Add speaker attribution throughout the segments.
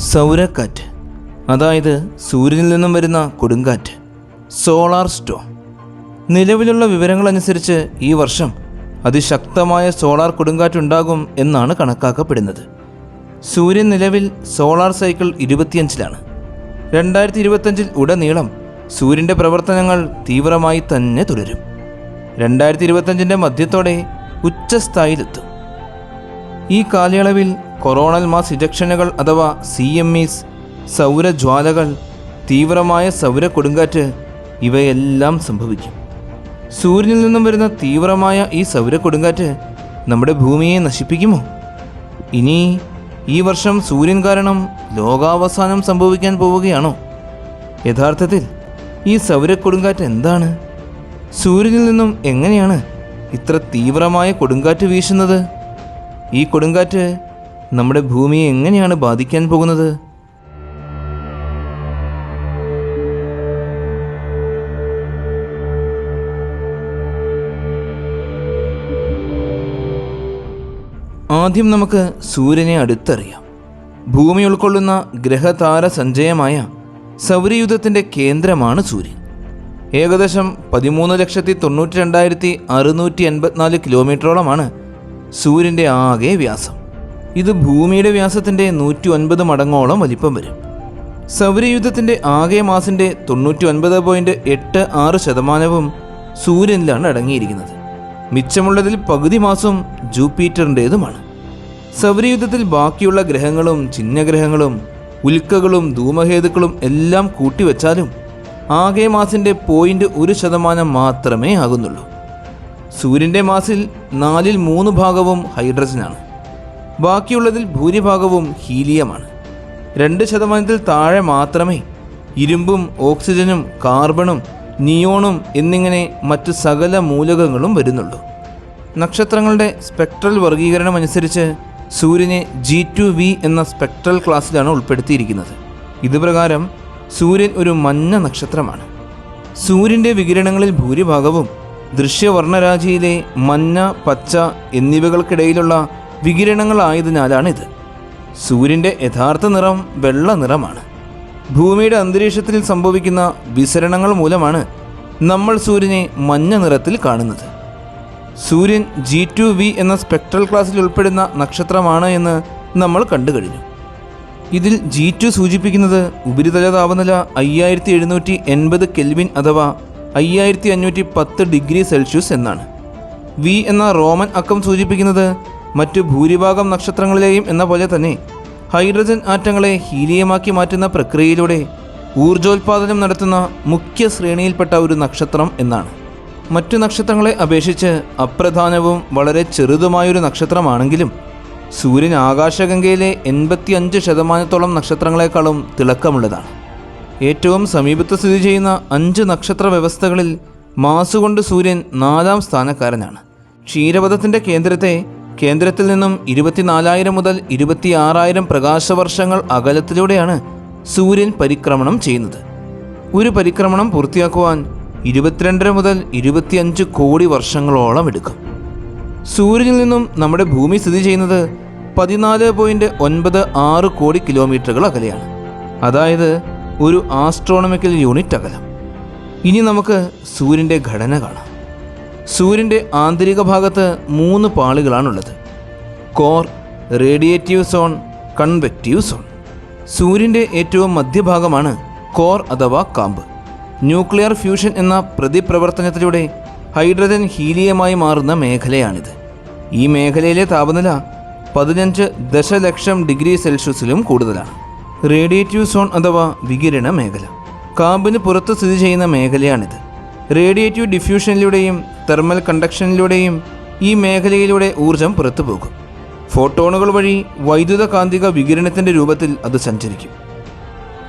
Speaker 1: സൗരക്കാറ്റ്, അതായത് സൂര്യനിൽ നിന്നും വരുന്ന കൊടുങ്കാറ്റ്, സോളാർ സ്റ്റോം. നിലവിലുള്ള വിവരങ്ങളനുസരിച്ച് ഈ വർഷം അതിശക്തമായ സോളാർ കൊടുങ്കാറ്റുണ്ടാകും എന്നാണ് കണക്കാക്കപ്പെടുന്നത്. സൂര്യൻ നിലവിൽ സോളാർ സൈക്കിൾ 25-ലാണ്. 2025 ഉടനീളം സൂര്യൻ്റെ പ്രവർത്തനങ്ങൾ തീവ്രമായി തന്നെ തുടരും. 2025 മധ്യത്തോടെ ഉച്ചസ്ഥായിലെത്തും. ഈ കാലയളവിൽ കൊറോണൽ മാസ് ഇജക്ഷനുകൾ അഥവാ CMEs, സൗരജ്വാലകൾ, തീവ്രമായ സൗര കൊടുങ്കാറ്റ് ഇവയെല്ലാം സംഭവിക്കും. സൂര്യനിൽ നിന്നും വരുന്ന തീവ്രമായ ഈ സൗര കൊടുങ്കാറ്റ് നമ്മുടെ ഭൂമിയെ നശിപ്പിക്കുമോ? ഇനി ഈ വർഷം സൂര്യൻ കാരണം ലോകാവസാനം സംഭവിക്കാൻ പോവുകയാണോ? യഥാർത്ഥത്തിൽ ഈ സൗര കൊടുങ്കാറ്റ് എന്താണ്? സൂര്യനിൽ നിന്നും എങ്ങനെയാണ് ഇത്ര തീവ്രമായ കൊടുങ്കാറ്റ് വീശുന്നത്? ഈ കൊടുങ്കാറ്റ് നമ്മുടെ ഭൂമിയെ എങ്ങനെയാണ് ബാധിക്കാൻ പോകുന്നത്? ആദ്യം നമുക്ക് സൂര്യനെ അടുത്തറിയാം. ഭൂമി ഉൾക്കൊള്ളുന്ന ഗ്രഹതാര സഞ്ചയമായ സൗരയൂഥത്തിൻ്റെ കേന്ദ്രമാണ് സൂര്യൻ. ഏകദേശം 13,92,684 കിലോമീറ്ററോളമാണ് സൂര്യൻ്റെ ആകെ വ്യാസം. ഇത് ഭൂമിയുടെ വ്യാസത്തിൻ്റെ 109 മടങ്ങോളം വലിപ്പം വരും. സൗരയൂഥത്തിൻ്റെ ആകെ മാസിൻ്റെ 99.86% സൂര്യനിലാണ് അടങ്ങിയിരിക്കുന്നത്. മിച്ചമുള്ളതിൽ പകുതി മാസം ജൂപ്പിറ്ററിൻ്റേതുമാണ്. സൗരയൂഥത്തിൽ ബാക്കിയുള്ള ഗ്രഹങ്ങളും ചിഹ്നഗ്രഹങ്ങളും ഉൽക്കകളും ധൂമകേതുക്കളും എല്ലാം കൂട്ടിവെച്ചാലും ആകെ മാസിൻ്റെ 0.1% മാത്രമേ ആകുന്നുള്ളൂ. സൂര്യൻ്റെ മാസിൽ 4/3 ഭാഗവും ഹൈഡ്രജനാണ്. ബാക്കിയുള്ളതിൽ ഭൂരിഭാഗവും ഹീലിയമാണ്. 2% താഴെ മാത്രമേ ഇരുമ്പും ഓക്സിജനും കാർബണും നിയോണും എന്നിങ്ങനെ മറ്റ് സകല മൂലകങ്ങളും വരുന്നുള്ളൂ. നക്ഷത്രങ്ങളുടെ സ്പെക്ട്രൽ വർഗീകരണം അനുസരിച്ച് സൂര്യനെ G2V എന്ന സ്പെക്ട്രൽ ക്ലാസ്സിലാണ് ഉൾപ്പെടുത്തിയിരിക്കുന്നത്. ഇതുപ്രകാരം സൂര്യൻ ഒരു മഞ്ഞ നക്ഷത്രമാണ്. സൂര്യൻ്റെ വികിരണങ്ങളിൽ ഭൂരിഭാഗവും ദൃശ്യവർണ്ണരാജിയിലെ മഞ്ഞ, പച്ച എന്നിവകൾക്കിടയിലുള്ള വികിരണങ്ങളായതിനാലാണിത്. സൂര്യൻ്റെ യഥാർത്ഥ നിറം വെള്ള നിറമാണ്. ഭൂമിയുടെ അന്തരീക്ഷത്തിൽ സംഭവിക്കുന്ന വിസരണങ്ങൾ മൂലമാണ് നമ്മൾ സൂര്യനെ മഞ്ഞ നിറത്തിൽ കാണുന്നത്. സൂര്യൻ G2V എന്ന സ്പെക്ട്രൽ ക്ലാസ്സിൽ ഉൾപ്പെടുന്ന നക്ഷത്രമാണ് എന്ന് നമ്മൾ കണ്ടു കഴിഞ്ഞു. ഇതിൽ G2 സൂചിപ്പിക്കുന്നത് ഉപരിതല താപനില 5780 കെൽവിൻ അഥവാ 5510 ഡിഗ്രി സെൽഷ്യസ് എന്നാണ്. V എന്ന റോമൻ അക്കം സൂചിപ്പിക്കുന്നത് മറ്റു ഭൂരിഭാഗം നക്ഷത്രങ്ങളിലെയും എന്ന പോലെ തന്നെ ഹൈഡ്രജൻ ആറ്റങ്ങളെ ഹീലിയമാക്കി മാറ്റുന്ന പ്രക്രിയയിലൂടെ ഊർജോൽപാദനം നടത്തുന്ന മുഖ്യ ശ്രേണിയിൽപ്പെട്ട ഒരു നക്ഷത്രം എന്നാണ്. മറ്റു നക്ഷത്രങ്ങളെ അപേക്ഷിച്ച് അപ്രധാനവും വളരെ ചെറുതുമായൊരു നക്ഷത്രമാണെങ്കിലും സൂര്യൻ ആകാശഗംഗയിലെ 85% നക്ഷത്രങ്ങളെക്കാളും തിളക്കമുള്ളതാണ്. ഏറ്റവും സമീപത്ത് സ്ഥിതി ചെയ്യുന്ന 5 നക്ഷത്ര വ്യവസ്ഥകളിൽ മാസുകൊണ്ട് സൂര്യൻ 4ാം സ്ഥാനക്കാരനാണ്. ക്ഷീരപഥത്തിൻ്റെ കേന്ദ്രത്തിൽ നിന്നും 24,000 മുതൽ 26,000 പ്രകാശവർഷങ്ങൾ അകലത്തിലൂടെയാണ് സൂര്യൻ പരിക്രമണം ചെയ്യുന്നത്. ഒരു പരിക്രമണം പൂർത്തിയാക്കുവാൻ 22 മുതൽ 25 കോടി വർഷങ്ങളോളം എടുക്കും. സൂര്യനിൽ നിന്നും നമ്മുടെ ഭൂമി സ്ഥിതി ചെയ്യുന്നത് 14.96 കോടി കിലോമീറ്ററുകൾ അകലെയാണ്. അതായത് ഒരു ആസ്ട്രോണമിക്കൽ യൂണിറ്റ് അകലം. ഇനി നമുക്ക് സൂര്യൻ്റെ ഘടന കാണാം. സൂര്യൻ്റെ ആന്തരിക ഭാഗത്ത് 3 പാളികളാണുള്ളത്: core, radiative zone, convective zone. സൂര്യൻ്റെ ഏറ്റവും മധ്യഭാഗമാണ് കോർ അഥവാ കാമ്പ്. ന്യൂക്ലിയർ ഫ്യൂഷൻ എന്ന പ്രതിപ്രവർത്തനത്തിലൂടെ ഹൈഡ്രജൻ ഹീലിയമായി മാറുന്ന മേഖലയാണിത്. ഈ മേഖലയിലെ താപനില 15 ദശലക്ഷം ഡിഗ്രി സെൽഷ്യസിലും കൂടുതലാണ്. റേഡിയേറ്റീവ് സോൺ അഥവാ വികിരണ മേഖല കാമ്പിന് പുറത്ത് സ്ഥിതി ചെയ്യുന്ന മേഖലയാണിത്. റേഡിയേറ്റീവ് ഡിഫ്യൂഷനിലൂടെയും തെർമൽ കണ്ടക്ഷനിലൂടെയും ഈ മേഖലയിലൂടെ ഊർജം പുറത്തു പോകും. ഫോട്ടോണുകൾ വഴി വൈദ്യുത കാന്തിക വികിരണത്തിൻ്റെ രൂപത്തിൽ അത് സഞ്ചരിക്കും.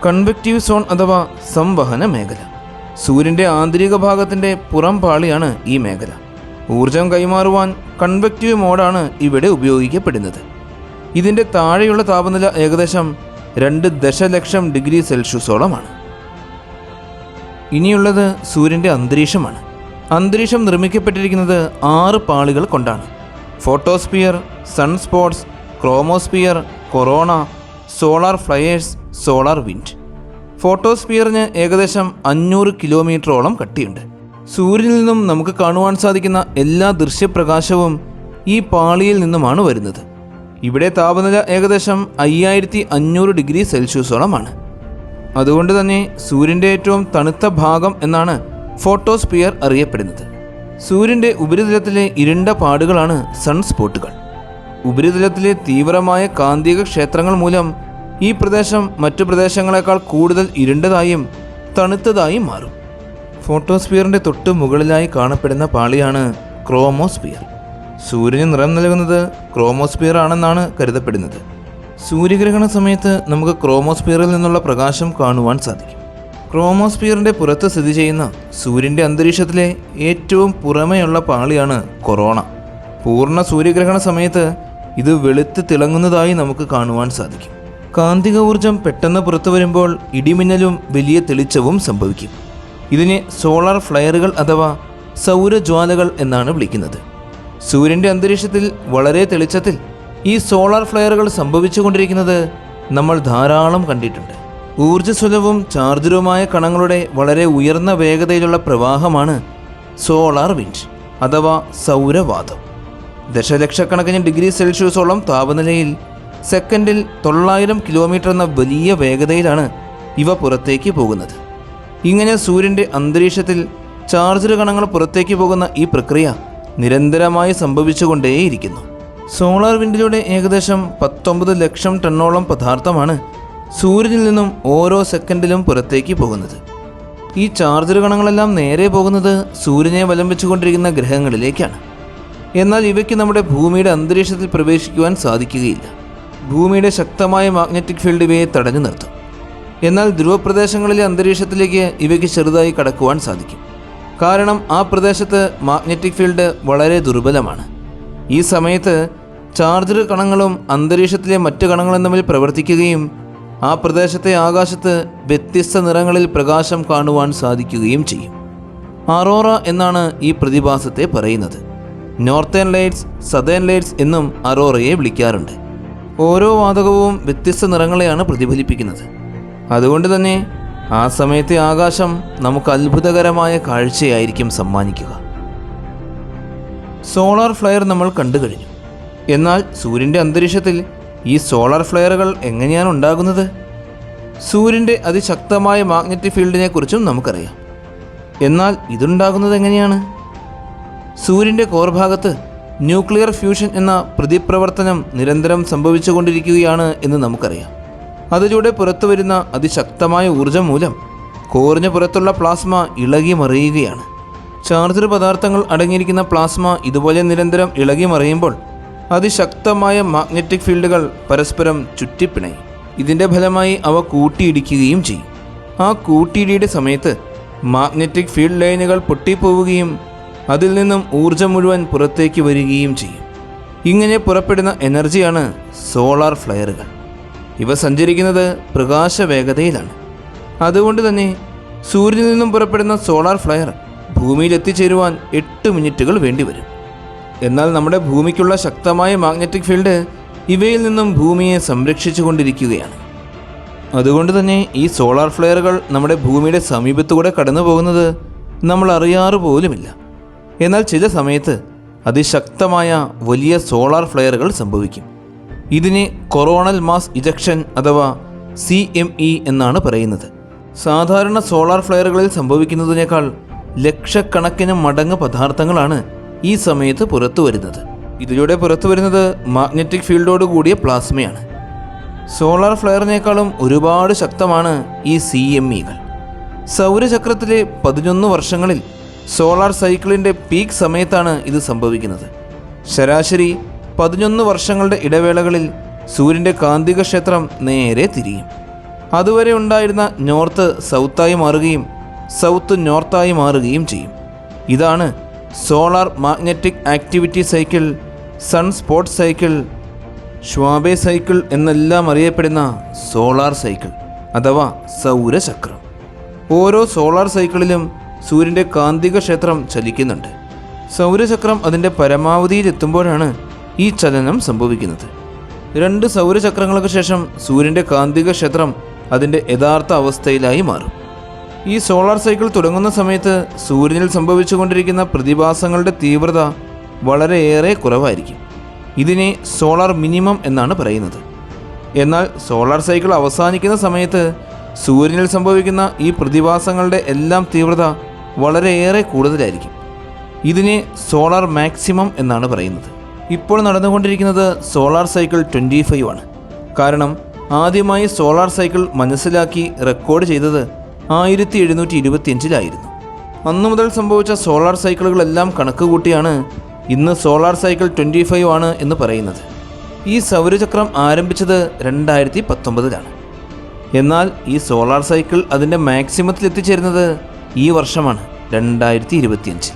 Speaker 1: കൺവെക്റ്റീവ് സോൺ അഥവാ സംവഹന മേഖല സൂര്യൻ്റെ ആന്തരിക ഭാഗത്തിൻ്റെ പുറം പാളിയാണ് ഈ മേഖല. ഊർജം കൈമാറുവാൻ കൺവെക്റ്റീവ് മോഡാണ് ഇവിടെ ഉപയോഗിക്കപ്പെടുന്നത്. ഇതിൻ്റെ താഴെയുള്ള താപനില ഏകദേശം 2 ദശലക്ഷം ഡിഗ്രി സെൽഷ്യസോളമാണ്. ഇനിയുള്ളത് സൂര്യൻ്റെ അന്തരീക്ഷമാണ്. അന്തരീക്ഷം നിർമ്മിക്കപ്പെട്ടിരിക്കുന്നത് 6 പാളികൾ കൊണ്ടാണ്: photosphere, sunspots, chromosphere, corona, solar flares, solar wind. ഫോട്ടോസ്ഫിയറിന് ഏകദേശം 500 കിലോമീറ്ററോളം കട്ടിയുണ്ട്. സൂര്യനിൽ നിന്നും നമുക്ക് കാണുവാൻ സാധിക്കുന്ന എല്ലാ ദൃശ്യപ്രകാശവും ഈ പാളിയിൽ നിന്നുമാണ് വരുന്നത്. ഇവിടെ താപനില ഏകദേശം 5500 ഡിഗ്രി സെൽഷ്യസോളമാണ്. അതുകൊണ്ട് തന്നെ സൂര്യൻ്റെ ഏറ്റവും തണുത്ത ഭാഗം എന്നാണ് ഫോട്ടോസ്ഫിയർ അറിയപ്പെടുന്നത്. സൂര്യൻ്റെ ഉപരിതലത്തിലെ ഇരുണ്ട പാടുകളാണ് സൺസ്പോട്ടുകൾ. ഉപരിതലത്തിലെ തീവ്രമായ കാന്തിക ക്ഷേത്രങ്ങൾ മൂലം ഈ പ്രദേശം മറ്റു പ്രദേശങ്ങളെക്കാൾ കൂടുതൽ ഇരുണ്ടതായും തണുത്തതായും മാറും. ഫോട്ടോസ്ഫിയറിൻ്റെ തൊട്ട് മുകളിലായി കാണപ്പെടുന്ന പാളിയാണ് ക്രോമോസ്ഫിയർ. സൂര്യന് നിറം നൽകുന്നത് ക്രോമോസ്ഫിയർ ആണെന്നാണ് കരുതപ്പെടുന്നത്. സൂര്യഗ്രഹണ സമയത്ത് നമുക്ക് ക്രോമോസ്ഫിയറിൽ നിന്നുള്ള പ്രകാശം കാണുവാൻ സാധിക്കും. ക്രോമോസ്ഫിയറിൻ്റെ പുറത്ത് സ്ഥിതി ചെയ്യുന്ന സൂര്യൻ്റെ അന്തരീക്ഷത്തിലെ ഏറ്റവും പുറമെയുള്ള പാളിയാണ് കൊറോണ. പൂർണ്ണ സൂര്യഗ്രഹണ സമയത്ത് ഇത് വെളുത്ത് തിളങ്ങുന്നതായി നമുക്ക് കാണുവാൻ സാധിക്കും. കാന്തിക ഊർജം പെട്ടെന്ന് പുറത്തു വരുമ്പോൾ ഇടിമിന്നലും വലിയ തെളിച്ചവും സംഭവിക്കും. ഇതിനെ സോളാർ ഫ്ലയറുകൾ അഥവാ സൗരജ്വാലകൾ എന്നാണ് വിളിക്കുന്നത്. സൂര്യൻ്റെ അന്തരീക്ഷത്തിൽ വളരെ തെളിച്ചത്തിൽ ഈ സോളാർ ഫ്ലയറുകൾ സംഭവിച്ചുകൊണ്ടിരിക്കുന്നത് നമ്മൾ ധാരാളം കണ്ടിട്ടുണ്ട്. ഊർജ്ജസ്വലവും ചാർജറുമായ കണങ്ങളുടെ വളരെ ഉയർന്ന വേഗതയിലുള്ള പ്രവാഹമാണ് സോളാർ വിൻഡ് അഥവാ സൗരവാതം. ദശലക്ഷക്കണക്കിന് ഡിഗ്രി സെൽഷ്യസോളം താപനിലയിൽ സെക്കൻഡിൽ 900 കിലോമീറ്റർ എന്ന വലിയ വേഗതയിലാണ് ഇവ പുറത്തേക്ക് പോകുന്നത്. ഇങ്ങനെ സൂര്യൻ്റെ അന്തരീക്ഷത്തിൽ ചാർജർ കണങ്ങൾ പുറത്തേക്ക് പോകുന്ന ഈ പ്രക്രിയ നിരന്തരമായി സംഭവിച്ചുകൊണ്ടേയിരിക്കുന്നു. സോളാർ വിൻഡിലൂടെ ഏകദേശം 19 ലക്ഷം ടണ്ണോളം പദാർത്ഥമാണ് സൂര്യനിൽ നിന്നും ഓരോ സെക്കൻഡിലും പുറത്തേക്ക് പോകുന്നത്. ഈ ചാർജർ കണങ്ങളെല്ലാം നേരെ പോകുന്നത് സൂര്യനെ വലം വെച്ചുകൊണ്ടിരിക്കുന്ന ഗ്രഹങ്ങളിലേക്കാണ്. എന്നാൽ ഇവയ്ക്ക് നമ്മുടെ ഭൂമിയുടെ അന്തരീക്ഷത്തിൽ പ്രവേശിക്കുവാൻ സാധിക്കുകയില്ല. ഭൂമിയുടെ ശക്തമായ മാഗ്നറ്റിക് ഫീൽഡ് ഇവയെ തടഞ്ഞു നിർത്തും. എന്നാൽ ധ്രുവപ്രദേശങ്ങളിലെ അന്തരീക്ഷത്തിലേക്ക് ഇവയ്ക്ക് ചെറുതായി കടക്കുവാൻ സാധിക്കും. കാരണം ആ പ്രദേശത്ത് മാഗ്നറ്റിക് ഫീൽഡ് വളരെ ദുർബലമാണ്. ഈ സമയത്ത് ചാർജർ കണങ്ങളും അന്തരീക്ഷത്തിലെ മറ്റ് കണങ്ങളും തമ്മിൽ പ്രവർത്തിക്കുകയും ആ പ്രദേശത്തെ ആകാശത്ത് വ്യത്യസ്ത നിറങ്ങളിൽ പ്രകാശം കാണുവാൻ സാധിക്കുകയും ചെയ്യും. അറോറ എന്നാണ് ഈ പ്രതിഭാസത്തെ പറയുന്നത്. നോർത്തേൺ ലൈറ്റ്സ്, സദേൺ ലൈറ്റ്സ് എന്നും അറോറയെ വിളിക്കാറുണ്ട്. ഓരോ വാതകവും വ്യത്യസ്ത നിറങ്ങളെയാണ് പ്രതിഫലിപ്പിക്കുന്നത്. അതുകൊണ്ട് തന്നെ ആ സമയത്തെ ആകാശം നമുക്ക് അത്ഭുതകരമായ കാഴ്ചയായിരിക്കും സമ്മാനിക്കുക. സോളാർ ഫ്ലയർ നമ്മൾ കണ്ടു കഴിഞ്ഞു. എന്നാൽ സൂര്യൻ്റെ അന്തരീക്ഷത്തിൽ ഈ സോളാർ ഫ്ലയറുകൾ എങ്ങനെയാണ് ഉണ്ടാകുന്നത്? സൂര്യൻ്റെ അതിശക്തമായ മാഗ്നറ്റിക് ഫീൽഡിനെ കുറിച്ചും നമുക്കറിയാം. എന്നാൽ ഇതുണ്ടാകുന്നത് എങ്ങനെയാണ്? സൂര്യൻ്റെ കോർ ഭാഗത്ത് ന്യൂക്ലിയർ ഫ്യൂഷൻ എന്ന പ്രതിപ്രവർത്തനം നിരന്തരം സംഭവിച്ചുകൊണ്ടിരിക്കുകയാണ് എന്ന് നമുക്കറിയാം. അതിലൂടെ പുറത്തു വരുന്ന അതിശക്തമായ ഊർജം മൂലം കോറിന് പുറത്തുള്ള പ്ലാസ്മ ഇളകി മറിയുകയാണ്. ചാർജർ പദാർത്ഥങ്ങൾ അടങ്ങിയിരിക്കുന്ന പ്ലാസ്മ ഇതുപോലെ നിരന്തരം ഇളകി മറിയുമ്പോൾ അതിശക്തമായ മാഗ്നറ്റിക് ഫീൽഡുകൾ പരസ്പരം ചുറ്റിപ്പിണയും. ഇതിൻ്റെ ഫലമായി അവ കൂട്ടിയിടിക്കുകയും ചെയ്യും. ആ കൂട്ടിയിടിയുടെ സമയത്ത് മാഗ്നറ്റിക് ഫീൽഡ് ലൈനുകൾ പൊട്ടിപ്പോവുകയും അതിൽ നിന്നും ഊർജം മുഴുവൻ പുറത്തേക്ക് വരികയും ചെയ്യും. ഇങ്ങനെ പുറപ്പെടുന്ന എനർജിയാണ് സോളാർ ഫ്ലയറുകൾ. ഇവ സഞ്ചരിക്കുന്നത് പ്രകാശവേഗതയിലാണ്. അതുകൊണ്ട് തന്നെ സൂര്യനിൽ നിന്നും പുറപ്പെടുന്ന സോളാർ ഫ്ലയർ ഭൂമിയിൽ എത്തിച്ചേരുവാൻ 8 മിനിറ്റുകൾ വേണ്ടിവരും. എന്നാൽ നമ്മുടെ ഭൂമിക്കുള്ള ശക്തമായ മാഗ്നറ്റിക് ഫീൽഡ് ഇവയിൽ നിന്നും ഭൂമിയെ സംരക്ഷിച്ചു കൊണ്ടിരിക്കുകയാണ്. അതുകൊണ്ട് തന്നെ ഈ സോളാർ ഫ്ലെയറുകൾ നമ്മുടെ ഭൂമിയുടെ സമീപത്തൂടെ കടന്നു പോകുന്നത് നമ്മൾ അറിയാറ് പോലുമില്ല. എന്നാൽ ചില സമയത്ത് അതിശക്തമായ വലിയ സോളാർ ഫ്ലെയറുകൾ സംഭവിക്കും. ഇതിനെ കൊറോണൽ മാസ് ഇജക്ഷൻ അഥവാ CME എന്നാണ് പറയുന്നത്. സാധാരണ സോളാർ ഫ്ലെയറുകളിൽ സംഭവിക്കുന്നതിനേക്കാൾ ലക്ഷക്കണക്കിന് മടങ്ങ് പദാർത്ഥങ്ങളാണ് ഈ സമയത്ത് പുറത്തു വരുന്നത്. ഇതിലൂടെ പുറത്തു വരുന്നത് മാഗ്നറ്റിക് ഫീൽഡോട് കൂടിയ പ്ലാസ്മയാണ്. സോളാർ ഫ്ലെയറിനേക്കാളും ഒരുപാട് ശക്തമാണ് ഈ CMEകൾ. സൗരചക്രത്തിലെ 11 വർഷങ്ങളിൽ സോളാർ സൈക്കിളിൻ്റെ പീക്ക് സമയത്താണ് ഇത് സംഭവിക്കുന്നത്. ശരാശരി 11 വർഷങ്ങളുടെ ഇടവേളകളിൽ സൂര്യൻ്റെ കാന്തിക ക്ഷേത്രം നേരെ തിരിയും. അതുവരെ ഉണ്ടായിരുന്ന നോർത്ത് സൗത്തായി മാറുകയും സൗത്ത് നോർത്തായി മാറുകയും ചെയ്യും. ഇതാണ് solar magnetic activity cycle, sun spot cycle, Schwabe cycle എന്നെല്ലാം അറിയപ്പെടുന്ന സോളാർ സൈക്കിൾ അഥവാ സൗരചക്രം. ഓരോ സോളാർ സൈക്കിളിലും സൂര്യൻ്റെ കാന്തിക ക്ഷേത്രം ചലിക്കുന്നുണ്ട്. സൗരചക്രം അതിൻ്റെ പരമാവധിയിലെത്തുമ്പോഴാണ് ഈ ചലനം സംഭവിക്കുന്നത്. 2 സൗരചക്രങ്ങൾക്ക് ശേഷം സൂര്യൻ്റെ കാന്തിക ക്ഷേത്രം അതിൻ്റെ യഥാർത്ഥ അവസ്ഥയിലായി മാറും. ഈ സോളാർ സൈക്കിൾ തുടങ്ങുന്ന സമയത്ത് സൂര്യനിൽ സംഭവിച്ചുകൊണ്ടിരിക്കുന്ന പ്രതിഭാസങ്ങളുടെ തീവ്രത വളരെയേറെ കുറവായിരിക്കും. ഇതിനെ സോളാർ മിനിമം എന്നാണ് പറയുന്നത്. എന്നാൽ സോളാർ സൈക്കിൾ അവസാനിക്കുന്ന സമയത്ത് സൂര്യനിൽ സംഭവിക്കുന്ന ഈ പ്രതിഭാസങ്ങളുടെ എല്ലാം തീവ്രത വളരെയേറെ കൂടുതലായിരിക്കും. ഇതിനെ സോളാർ മാക്സിമം എന്നാണ് പറയുന്നത്. ഇപ്പോൾ നടന്നുകൊണ്ടിരിക്കുന്നത് സോളാർ സൈക്കിൾ 25 ആണ്. കാരണം ആദ്യമായി സോളാർ സൈക്കിൾ മനസ്സിലാക്കി റെക്കോർഡ് ചെയ്തത് 1725-ലായിരുന്നു. അന്നു മുതൽ സംഭവിച്ച സോളാർ സൈക്കിളുകളെല്ലാം കണക്കുകൂട്ടിയാണ് ഇന്ന് സോളാർ സൈക്കിൾ 25 ആണ് എന്ന് പറയുന്നത്. ഈ സൗരചക്രം ആരംഭിച്ചത് 2019-ലാണ്. എന്നാൽ ഈ സോളാർ സൈക്കിൾ അതിൻ്റെ മാക്സിമത്തിൽ എത്തിച്ചേരുന്നത് ഈ വർഷമാണ് 2025.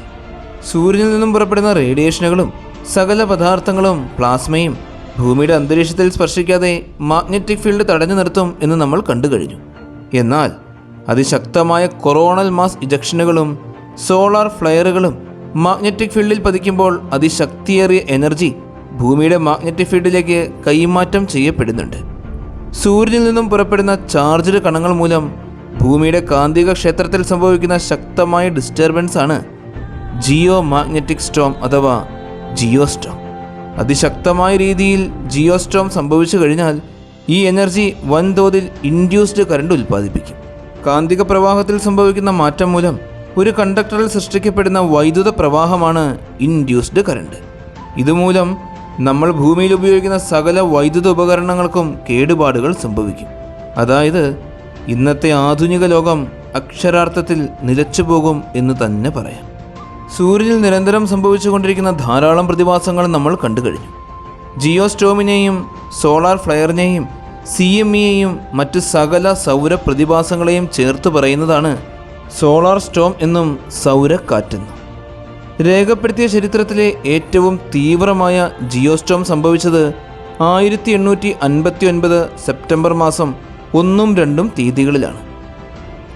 Speaker 1: സൂര്യനിൽ നിന്നും പുറപ്പെടുന്ന റേഡിയേഷനുകളും സകല പദാർത്ഥങ്ങളും പ്ലാസ്മയും ഭൂമിയുടെ അന്തരീക്ഷത്തിൽ സ്പർശിക്കാതെ മാഗ്നറ്റിക് ഫീൽഡ് തടഞ്ഞു നിർത്തും എന്ന് നമ്മൾ കണ്ടു കഴിഞ്ഞു. എന്നാൽ അതിശക്തമായ കൊറോണൽ മാസ് ഇജക്ഷനുകളും സോളാർ ഫ്ലെയറുകളും മാഗ്നറ്റിക് ഫീൽഡിൽ പതിക്കുമ്പോൾ അതിശക്തിയേറിയ എനർജി ഭൂമിയുടെ മാഗ്നറ്റിക് ഫീൽഡിലേക്ക് കൈമാറ്റം ചെയ്യപ്പെടുന്നുണ്ട്. സൂര്യനിൽ നിന്നും പുറപ്പെടുന്ന ചാർജ്ഡ് കണങ്ങൾ മൂലം ഭൂമിയുടെ കാന്തിക ക്ഷേത്രത്തിൽ സംഭവിക്കുന്ന ശക്തമായ ഡിസ്റ്റർബൻസ് ആണ് ജിയോ മാഗ്നറ്റിക് സ്റ്റോം അഥവാ ജിയോസ്റ്റോം. അതിശക്തമായ രീതിയിൽ ജിയോസ്റ്റോം സംഭവിച്ചു കഴിഞ്ഞാൽ ഈ എനർജി വൻതോതിൽ ഇൻഡ്യൂസ്ഡ് കറണ്ട് ഉൽപ്പാദിപ്പിക്കും. കാന്തിക പ്രവാഹത്തിൽ സംഭവിക്കുന്ന മാറ്റം മൂലം ഒരു കണ്ടക്ടറിൽ സൃഷ്ടിക്കപ്പെടുന്ന വൈദ്യുത പ്രവാഹമാണ് ഇൻഡ്യൂസ്ഡ് കറണ്ട്. ഇതുമൂലം നമ്മൾ ഭൂമിയിൽ ഉപയോഗിക്കുന്ന സകല വൈദ്യുത ഉപകരണങ്ങൾക്കും കേടുപാടുകൾ സംഭവിക്കും. അതായത് ഇന്നത്തെ ആധുനിക ലോകം അക്ഷരാർത്ഥത്തിൽ നിലച്ചുപോകും എന്ന് തന്നെ പറയാം. സൂര്യനിൽ നിരന്തരം സംഭവിച്ചുകൊണ്ടിരിക്കുന്ന ധാരാളം പ്രതിഭാസങ്ങൾ നമ്മൾ കണ്ടു കഴിഞ്ഞു. ജിയോസ്റ്റോമിനെയും സോളാർ ഫ്ലെയറിനെയും CMEയെയും മറ്റ് സകല സൗര പ്രതിഭാസങ്ങളെയും ചേർത്ത് പറയുന്നതാണ് സോളാർ സ്റ്റോം എന്നും സൗരക്കാറ്റെന്നും. രേഖപ്പെടുത്തിയ ചരിത്രത്തിലെ ഏറ്റവും തീവ്രമായ ജിയോസ്റ്റോം സംഭവിച്ചത് 1859 സെപ്റ്റംബർ മാസം 1-2 തീയതികളിലാണ്.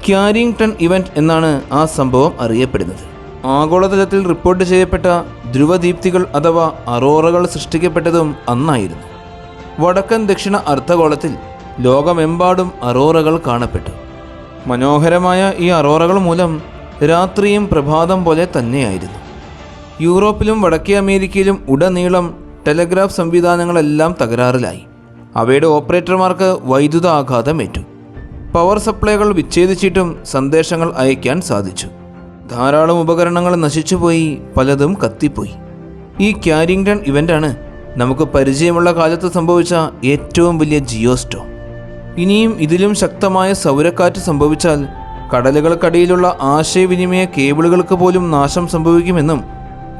Speaker 1: ക്യാരിങ്ടൺ ഇവൻറ്റ് എന്നാണ് ആ സംഭവം അറിയപ്പെടുന്നത്. ആഗോളതലത്തിൽ റിപ്പോർട്ട് ചെയ്യപ്പെട്ട ധ്രുവദീപ്തികൾ അഥവാ അറോറകൾ സൃഷ്ടിക്കപ്പെട്ടതും അന്നായിരുന്നു. വടക്കൻ ദക്ഷിണ അർദ്ധഗോളത്തിൽ ലോകമെമ്പാടും അറോറകൾ കാണപ്പെട്ടു. മനോഹരമായ ഈ അറോറകൾ മൂലം രാത്രിയും പ്രഭാതം പോലെ തന്നെയായിരുന്നു. യൂറോപ്പിലും വടക്കേ അമേരിക്കയിലും ഉടനീളം ടെലഗ്രാഫ് സംവിധാനങ്ങളെല്ലാം തകരാറിലായി. അവയുടെ ഓപ്പറേറ്റർമാർക്ക് വൈദ്യുത ആഘാതമേറ്റു. പവർ സപ്ലൈകൾ വിച്ഛേദിച്ചിട്ടും സന്ദേശങ്ങൾ അയക്കാൻ സാധിച്ചു. ധാരാളം ഉപകരണങ്ങൾ നശിച്ചുപോയി, പലതും കത്തിപ്പോയി. ഈ ക്യാരിങ്ടൺ ഇവൻ്റാണ് നമുക്ക് പരിചയമുള്ള കാലത്ത് സംഭവിച്ച ഏറ്റവും വലിയ ജിയോസ്റ്റോം. ഇനിയും ഇതിലും ശക്തമായ സൗരക്കാറ്റ് സംഭവിച്ചാൽ കടലുകൾക്കടിയിലുള്ള ആശയവിനിമയ കേബിളുകൾക്ക് പോലും നാശം സംഭവിക്കുമെന്നും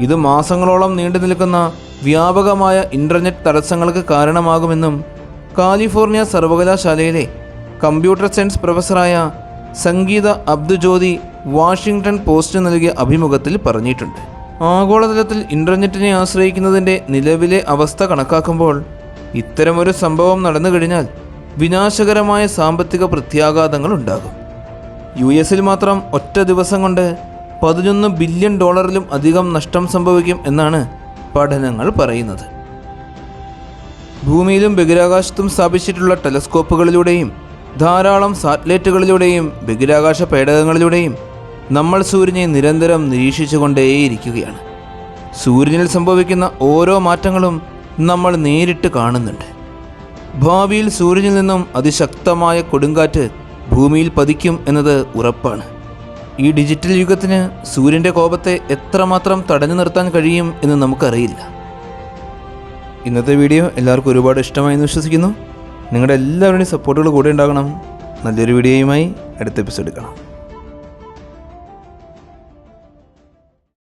Speaker 1: ഇത് മാസങ്ങളോളം നീണ്ടു നിൽക്കുന്ന വ്യാപകമായ ഇൻ്റർനെറ്റ് തടസ്സങ്ങൾക്ക് കാരണമാകുമെന്നും കാലിഫോർണിയ സർവകലാശാലയിലെ കമ്പ്യൂട്ടർ സയൻസ് പ്രൊഫസറായ സംഗീത അബ്ദുജ്യോതി വാഷിംഗ്ടൺ പോസ്റ്റ് നൽകിയ അഭിമുഖത്തിൽ പറഞ്ഞിട്ടുണ്ട്. ആഗോളതലത്തിൽ ഇൻ്റർനെറ്റിനെ ആശ്രയിക്കുന്നതിൻ്റെ നിലവിലെ അവസ്ഥ കണക്കാക്കുമ്പോൾ ഇത്തരമൊരു സംഭവം നടന്നു കഴിഞ്ഞാൽ വിനാശകരമായ സാമ്പത്തിക പ്രത്യാഘാതങ്ങൾ ഉണ്ടാകും. US മാത്രം ഒറ്റ ദിവസം കൊണ്ട് $11 ബില്യൺ അധികം നഷ്ടം സംഭവിക്കും എന്നാണ് പഠനങ്ങൾ പറയുന്നത്. ഭൂമിയിലും ബഹിരാകാശത്തും സ്ഥാപിച്ചിട്ടുള്ള ടെലസ്കോപ്പുകളിലൂടെയും ധാരാളം സാറ്റലൈറ്റുകളിലൂടെയും ബഹിരാകാശ പേടകങ്ങളിലൂടെയും നമ്മൾ സൂര്യനെ നിരന്തരം നിരീക്ഷിച്ചുകൊണ്ടേയിരിക്കുകയാണ്. സൂര്യനിൽ സംഭവിക്കുന്ന ഓരോ മാറ്റങ്ങളും നമ്മൾ നേരിട്ട് കാണുന്നുണ്ട്. ഭാവിയിൽ സൂര്യനിൽ നിന്നും അതിശക്തമായ കൊടുങ്കാറ്റ് ഭൂമിയിൽ പതിക്കും എന്നത് ഉറപ്പാണ്. ഈ ഡിജിറ്റൽ യുഗത്തിന് സൂര്യൻ്റെ കോപത്തെ എത്രമാത്രം തടഞ്ഞു നിർത്താൻ കഴിയും എന്ന് നമുക്കറിയില്ല. ഇന്നത്തെ വീഡിയോ എല്ലാവർക്കും ഒരുപാട് ഇഷ്ടമായി എന്ന് വിശ്വസിക്കുന്നു. നിങ്ങളുടെ എല്ലാവരുടെയും സപ്പോർട്ടുകൾ കൂടെ ഉണ്ടാകണം. നല്ലൊരു വീഡിയോയുമായി അടുത്ത എപ്പിസോഡ് കാണാം.